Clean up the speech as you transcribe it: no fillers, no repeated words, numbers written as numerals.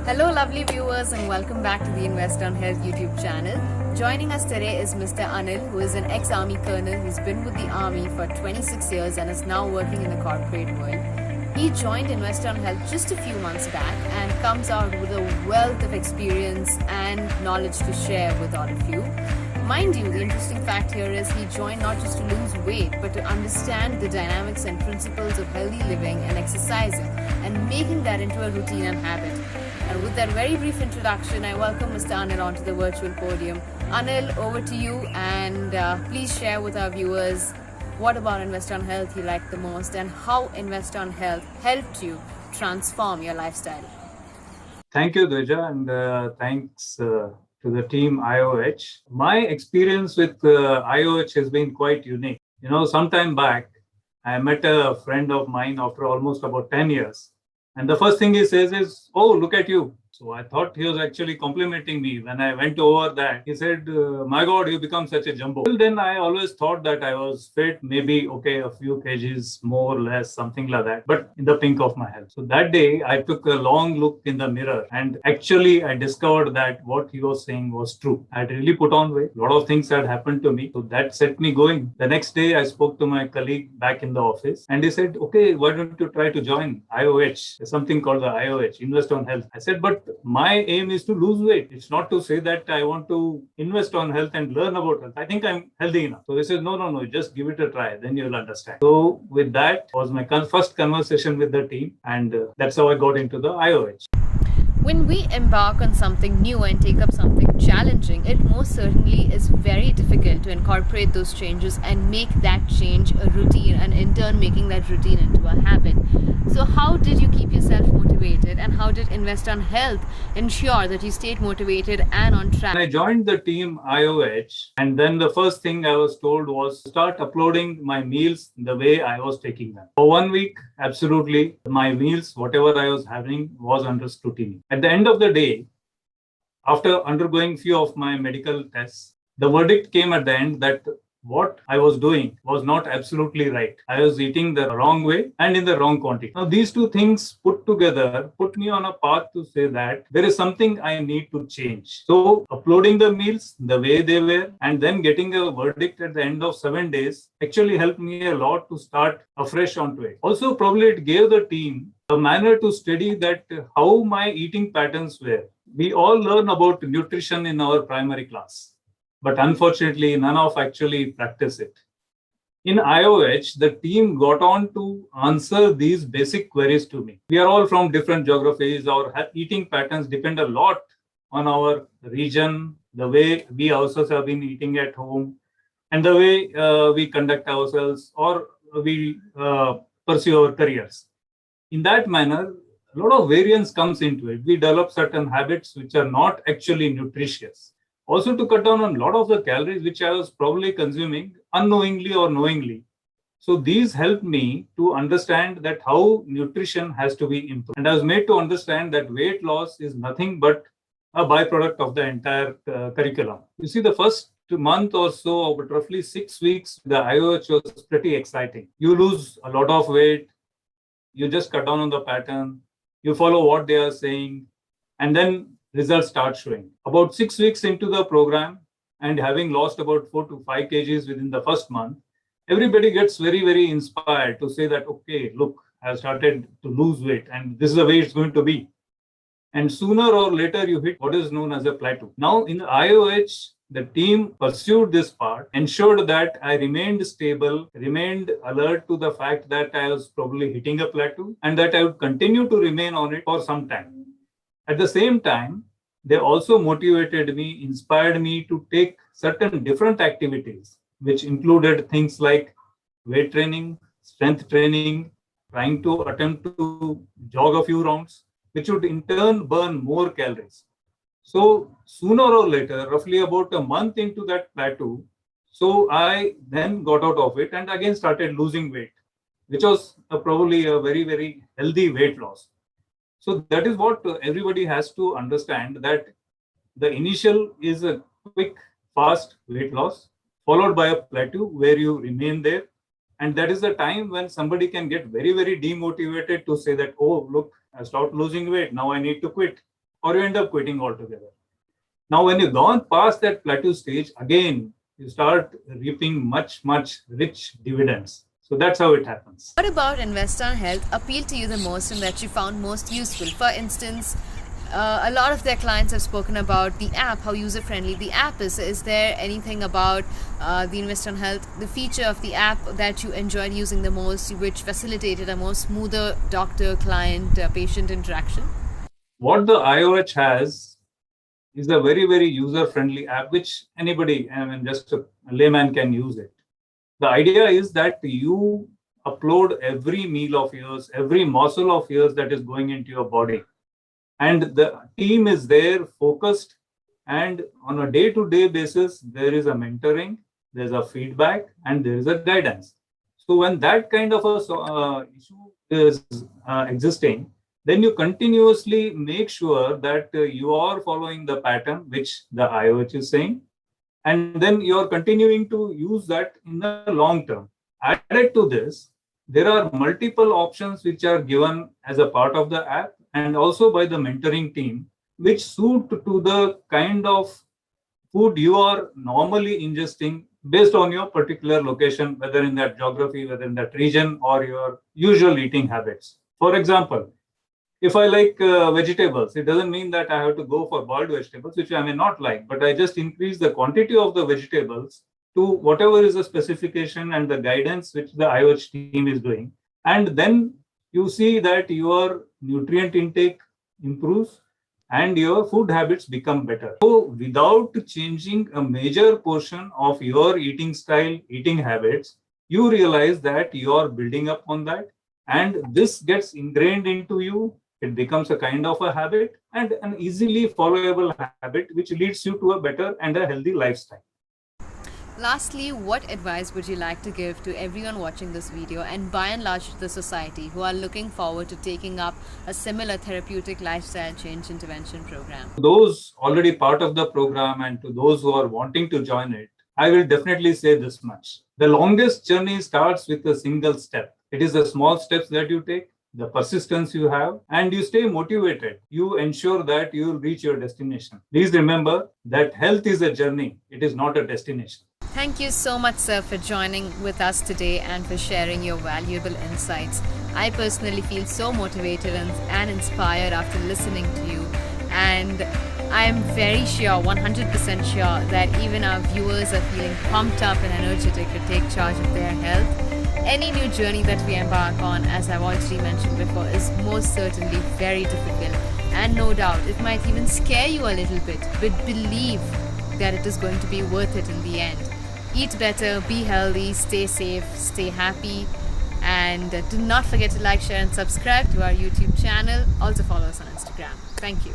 Hello, lovely viewers, and welcome back to the Invest on Health YouTube channel. Joining us today is Mr. Anil, who is an ex-Army colonel. He's been with the Army for 26 years and is now working in the corporate world. He joined Invest on Health just a few months back and comes out with a wealth of experience and knowledge to share with all of you. Mind you, the interesting fact here is he joined not just to lose weight, but to understand the dynamics and principles of healthy living and exercising and making that into a routine and habit. And with that very brief introduction, I welcome Mr. Anil onto the virtual podium. Anil, over to you, and please share with our viewers what about Invest on Health you liked the most and how Invest on Health helped you transform your lifestyle. Thank you, Dvija, and thanks to the team IOH. My experience with IOH has been quite unique. Some time back, I met a friend of mine after almost about 10 years. And the first thing he says is, "Oh, look at you." So I thought he was actually complimenting me. When I went over that, he said, "My God, you become such a jumbo." Till then, I always thought that I was fit, maybe, okay, a few kgs, more or less, something like that, but in the pink of my health. So that day, I took a long look in the mirror and actually I discovered that what he was saying was true. I had really put on weight. A lot of things had happened to me. So that set me going. The next day, I spoke to my colleague back in the office and he said, "Okay, why don't you try to join IOH? There's something called the IOH, Invest on Health." I said, "But my aim is to lose weight. It's not to say that I want to invest on health and learn about health. I think I'm healthy enough." So he said, no, just give it a try. Then you'll understand." So with that was my first conversation with the team. And that's how I got into the IOH. When we embark on something new and take up something challenging, it most certainly is very difficult to incorporate those changes and make that change a routine, and in turn making that routine into a habit. So how did you keep yourself motivated, and how did Invest on Health ensure that you stayed motivated and on track? When I joined the team IOH, and then the first thing I was told was start uploading my meals the way I was taking them. For 1 week, absolutely, my meals, whatever I was having, was under scrutiny. At the end of the day, after undergoing few of my medical tests, the verdict came at the end that what I was doing was not absolutely right. I was eating the wrong way and in the wrong quantity. Now, these two things put together put me on a path to say that there is something I need to change. So, uploading the meals the way they were and then getting a verdict at the end of 7 days actually helped me a lot to start afresh onto it. Also, probably it gave the team a manner to study that how my eating patterns were. We all learn about nutrition in our primary class, but unfortunately, none of actually practice it. In IOH, the team got on to answer these basic queries to me. We are all from different geographies. Our eating patterns depend a lot on our region, the way we ourselves have been eating at home, and the way we conduct ourselves or we pursue our careers. In that manner, a lot of variance comes into it. We develop certain habits which are not actually nutritious. Also, to cut down on a lot of the calories which I was probably consuming unknowingly or knowingly. So these helped me to understand that how nutrition has to be improved. And I was made to understand that weight loss is nothing but a byproduct of the entire curriculum. You see, the first month or so, but roughly 6 weeks, the IOH was pretty exciting. You lose a lot of weight, you just cut down on the pattern, you follow what they are saying, and then results start showing. About 6 weeks into the program, and having lost about 4 to 5 kgs within the first month, everybody gets very, very inspired to say that, okay, look, I've started to lose weight, and this is the way it's going to be. And sooner or later, you hit what is known as a plateau. Now, in the IOH, the team pursued this part, ensured that I remained stable, remained alert to the fact that I was probably hitting a plateau, and that I would continue to remain on it for some time. At the same time, they also motivated me, inspired me to take certain different activities, which included things like weight training, strength training, trying to attempt to jog a few rounds, which would in turn burn more calories. So sooner or later, roughly about a month into that plateau, so I then got out of it and again started losing weight, which was probably a very, very healthy weight loss. So that is what everybody has to understand, that the initial is a quick, fast weight loss, followed by a plateau where you remain there. And that is the time when somebody can get very, very demotivated to say that, oh, look, I stopped losing weight. Now I need to quit. or you end up quitting altogether. Now, when you've gone past that plateau stage, again, you start reaping much, much rich dividends. So that's how it happens. What about Invest on Health appealed to you the most and that you found most useful? For instance, a lot of their clients have spoken about the app, how user friendly the app is. Is there anything about the Invest on Health, the feature of the app that you enjoyed using the most, which facilitated a more smoother doctor client patient interaction? What the IOH has is a very, very user friendly app, which anybody, I mean, just a layman can use it. The idea is that you upload every meal of yours, every morsel of yours that is going into your body. And the team is there focused, and on a day-to-day basis, there is a mentoring, there's a feedback, and there is a guidance. So when that kind of a issue is existing, then you continuously make sure that you are following the pattern which the IOH is saying, and then you're continuing to use that in the long term. Added to this, there are multiple options which are given as a part of the app and also by the mentoring team, which suit to the kind of food you are normally ingesting based on your particular location, whether in that geography, whether in that region, or your usual eating habits. For example, if I like vegetables, it doesn't mean that I have to go for boiled vegetables, which I may not like, but I just increase the quantity of the vegetables to whatever is the specification and the guidance which the IOH team is doing. And then you see that your nutrient intake improves and your food habits become better. So without changing a major portion of your eating style, eating habits, you realize that you are building up on that, and this gets ingrained into you. It becomes a kind of a habit and an easily followable habit, which leads you to a better and a healthy lifestyle. Lastly, what advice would you like to give to everyone watching this video and by and large to the society who are looking forward to taking up a similar therapeutic lifestyle change intervention program? To those already part of the program and to those who are wanting to join it, I will definitely say this much. The longest journey starts with a single step. It is the small steps that you take, the persistence you have, and you stay motivated. You ensure that you will reach your destination. Please remember that health is a journey. It is not a destination. Thank you so much, sir, for joining with us today and for sharing your valuable insights. I personally feel so motivated and inspired after listening to you. And I am very sure, 100% sure, that even our viewers are feeling pumped up and energetic to take charge of their health. Any new journey that we embark on, as I've already mentioned before, is most certainly very difficult. And no doubt, it might even scare you a little bit, but believe that it is going to be worth it in the end. Eat better, be healthy, stay safe, stay happy, and do not forget to like, share, and subscribe to our YouTube channel. Also follow us on Instagram. Thank you.